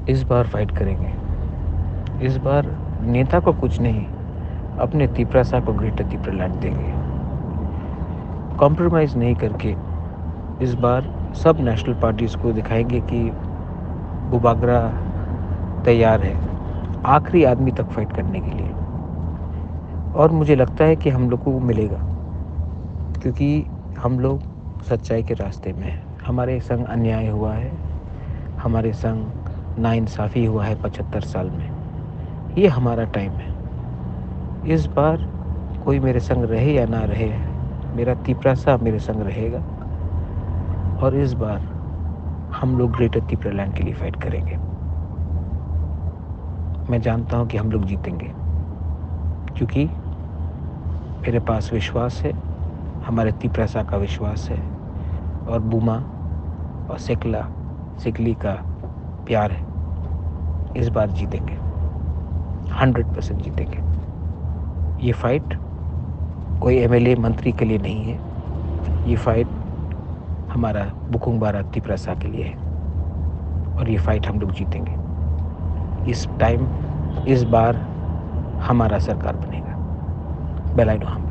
इस बार फाइट करेंगे। इस बार नेता को कुछ नहीं, अपने तिपरासा को ग्रेटर तिपरालैंड देंगे। कॉम्प्रोमाइज़ नहीं करके इस बार सब नेशनल पार्टीज़ को दिखाएंगे कि बुबागरा तैयार है आखिरी आदमी तक फाइट करने के लिए। और मुझे लगता है कि हम लोग को मिलेगा, क्योंकि हम लोग सच्चाई के रास्ते में हैं। हमारे संग अन्याय हुआ है, हमारे संग नाइंसाफ़ी हुआ है 75 साल में। ये हमारा टाइम है। इस बार कोई मेरे संग रहे या ना रहे, मेरा तिपरासा मेरे संग रहेगा। और इस बार हम लोग ग्रेटर तिपरालैंड के लिए फाइट करेंगे। मैं जानता हूँ कि हम लोग जीतेंगे, क्योंकि मेरे पास विश्वास है, हमारे तिपरासा का विश्वास है, और बूमा और सिकली का प्यार है। इस बार जीतेंगे, 100% जीतेंगे। ये फाइट कोई एमएलए मंत्री के लिए नहीं है, ये फाइट हमारा बुकुंग बारा तिपरासा के लिए है, और ये फाइट हम लोग जीतेंगे। इस बार हमारा सरकार बनेगा। बेलाइनो हम